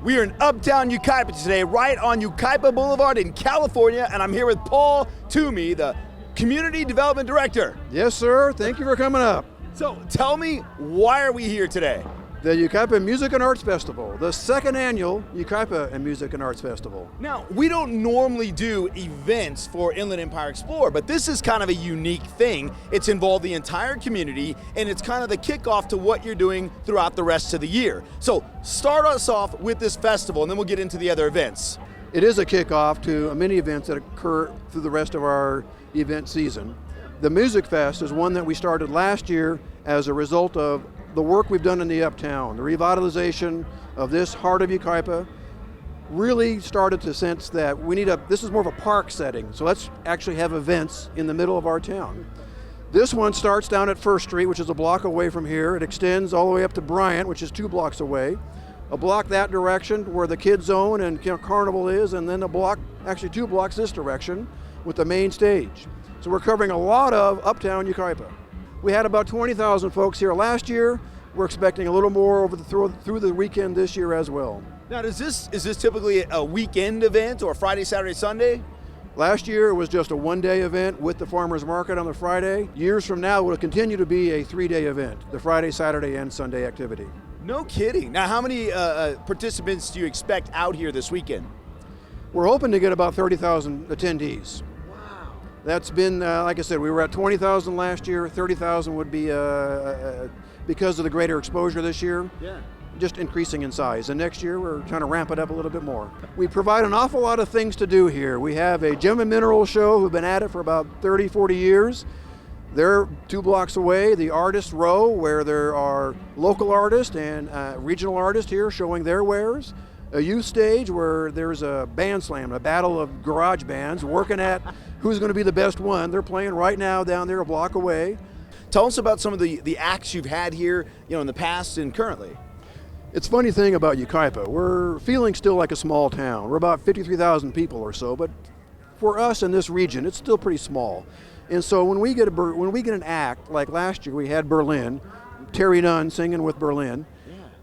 We are in Uptown Yucaipa today, right on Yucaipa Boulevard in California, and I'm here with Paul Toomey, the Community Development Director. Yes, sir. Thank you for coming up. So tell me, why are we here today? The Yucaipa Music and Arts Festival, the second annual Yucaipa and Music and Arts Festival. Now, we don't normally do events for Inland Empire Explorer, but this is kind of a unique thing. It's involved the entire community, and it's kind of the kickoff to what you're doing throughout the rest of the year. So start us off with this festival, and then we'll get into the other events. It is a kickoff to many events that occur through the rest of our event season. The Music Fest is one that we started last year as a result of the work we've done in the Uptown. The revitalization of this heart of Yucaipa really started to sense that this is more of a park setting, so let's actually have events in the middle of our town. This one starts down at First Street, which is a block away from here. It extends all the way up to Bryant, which is 2 blocks away. A block that direction where the Kids Zone and Carnival is, and then a block, actually 2 blocks this direction with the main stage. So we're covering a lot of Uptown Yucaipa. We had about 20,000 folks here last year. We're expecting a little more through the weekend this year as well. Now, is this typically a weekend event or Friday, Saturday, Sunday? Last year it was just a 1-day event with the farmers market on the Friday. Years from now it will continue to be a 3-day event, the Friday, Saturday, and Sunday activity. No kidding. Now, how many participants do you expect out here this weekend? We're hoping to get about 30,000 attendees. That's been, like I said, we were at 20,000 last year. 30,000 would be, because of the greater exposure this year, just increasing in size. And next year, we're trying to ramp it up a little bit more. We provide an awful lot of things to do here. We have a gem and mineral show who've been at it for about 30, 40 years. They're 2 blocks away, the Artist Row, where there are local artists and regional artists here showing their wares. A youth stage where there's a band slam, a battle of garage bands working at who's going to be the best one. They're playing right now down there a block away. Tell us about some of the acts you've had here, in the past and currently. It's a funny thing about Yucaipa. We're feeling still like a small town. We're about 53,000 people or so, but for us in this region, it's still pretty small. And so when we get an act, like last year we had Berlin, Terry Nunn singing with Berlin.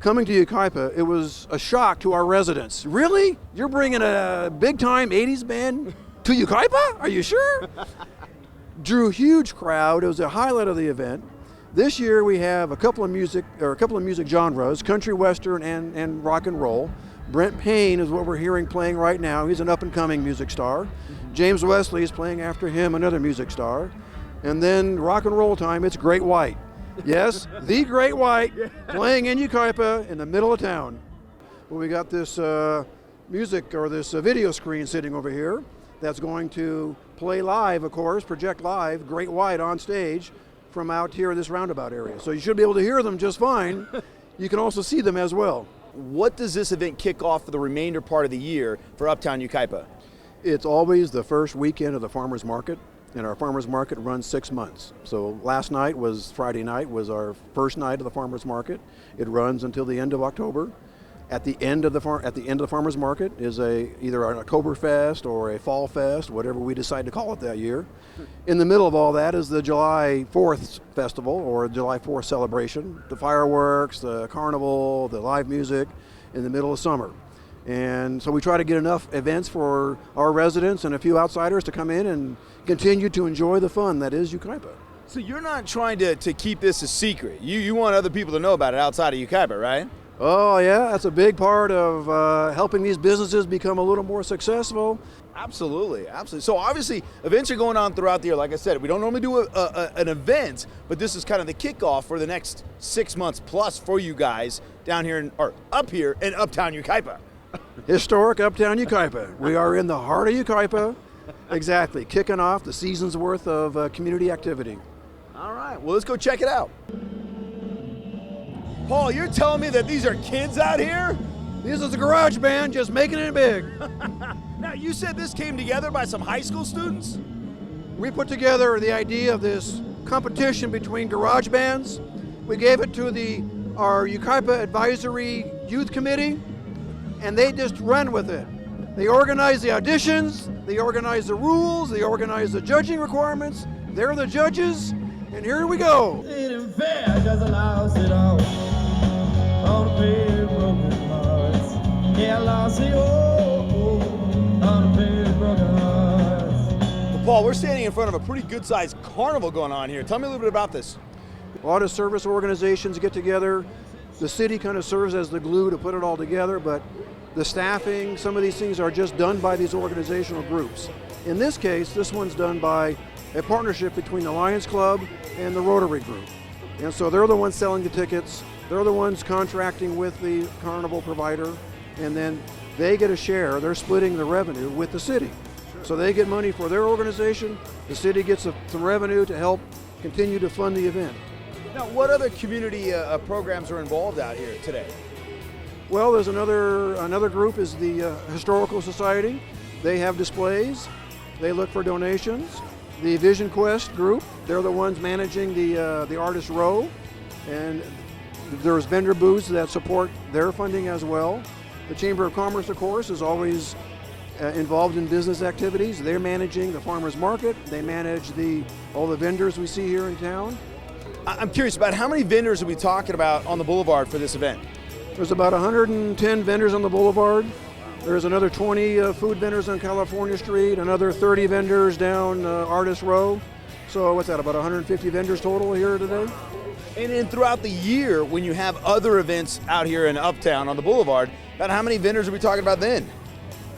Coming to Yucaipa, it was a shock to our residents. Really? You're bringing a big-time 80s band to Yucaipa? Are you sure? Drew a huge crowd. It was a highlight of the event. This year we have a couple of music genres, country western and rock and roll. Brent Payne is what we're hearing playing right now. He's an up-and-coming music star. James Wesley is playing after him, another music star. And then rock and roll time, it's Great White. Yes, the Great White playing in Yucaipa in the middle of town. Well, we got this this video screen sitting over here that's going to play live, of course, project live, Great White on stage from out here in this roundabout area. So you should be able to hear them just fine. You can also see them as well. What does this event kick off for the remainder part of the year for Uptown Yucaipa? It's always the first weekend of the farmers market. And our farmers market runs 6 months. So Friday night was our first night of the farmers market. It runs until the end of October. At the end of the farmers market is either an Oktoberfest or a Fall Fest, whatever we decide to call it that year. In the middle of all that is the July 4th festival or July 4th celebration, the fireworks, the carnival, the live music in the middle of summer. And so we try to get enough events for our residents and a few outsiders to come in and continue to enjoy the fun that is Yucaipa. So you're not trying to keep this a secret. You want other people to know about it outside of Yucaipa, right? Oh yeah, that's a big part of helping these businesses become a little more successful. Absolutely, absolutely. So obviously events are going on throughout the year. Like I said, we don't normally do an event, but this is kind of the kickoff for the next 6 months plus for you guys down here up here in Uptown Yucaipa. Historic Uptown Yucaipa. We are in the heart of Yucaipa. Exactly, kicking off the season's worth of community activity. All right, well, let's go check it out. Paul, you're telling me that these are kids out here? This is a garage band just making it big. Now, you said this came together by some high school students? We put together the idea of this competition between garage bands. We gave it to our Yucaipa Advisory Youth Committee, and they just ran with it. They organize the auditions, they organize the rules, they organize the judging requirements. They're the judges, and here we go. Yeah, Well, Paul, we're standing in front of a pretty good-sized carnival going on here. Tell me a little bit about this. A lot of service organizations get together. The city kind of serves as the glue to put it all together, but the staffing, some of these things are just done by these organizational groups. In this case, this one's done by a partnership between the Lions Club and the Rotary Group. And so they're the ones selling the tickets, they're the ones contracting with the carnival provider, and then they get a share, they're splitting the revenue with the city. So they get money for their organization, the city gets the revenue to help continue to fund the event. Now, what other community programs are involved out here today? Well, there's another group is the Historical Society. They have displays, they look for donations. The Vision Quest group, they're the ones managing the Artist Row, and there's vendor booths that support their funding as well. The Chamber of Commerce, of course, is always involved in business activities. They're managing the farmers market. They manage all the vendors we see here in town. I'm curious about how many vendors are we talking about on the boulevard for this event? There's about 110 vendors on the boulevard. There's another 20 food vendors on California Street, another 30 vendors down Artist Row. So what's that, about 150 vendors total here today? And then throughout the year, when you have other events out here in Uptown on the boulevard, about how many vendors are we talking about then?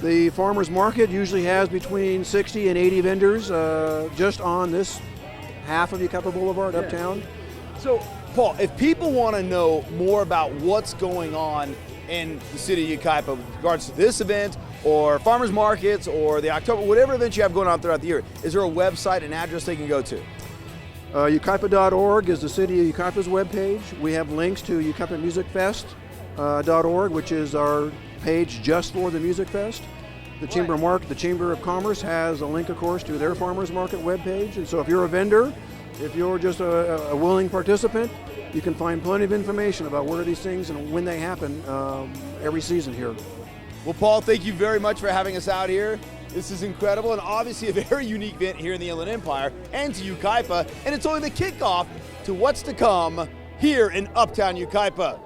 The farmers market usually has between 60 and 80 vendors just on this half of Yucaipa Boulevard, Uptown. So, Paul, if people want to know more about what's going on in the city of Yucaipa with regards to this event or farmers markets or the October, whatever events you have going on throughout the year, is there a website and address they can go to? Yucaipa.org is the city of Yucaipa's webpage. We have links to YucaipaMusicFest.org, which is our page just for the Music Fest. The Chamber of Commerce has a link, of course, to their farmers market webpage. And so if you're a vendor, if you're just a willing participant, you can find plenty of information about where these things and when they happen every season here. Well, Paul, thank you very much for having us out here. This is incredible and obviously a very unique event here in the Inland Empire and to Yucaipa, and it's only the kickoff to what's to come here in Uptown Yucaipa.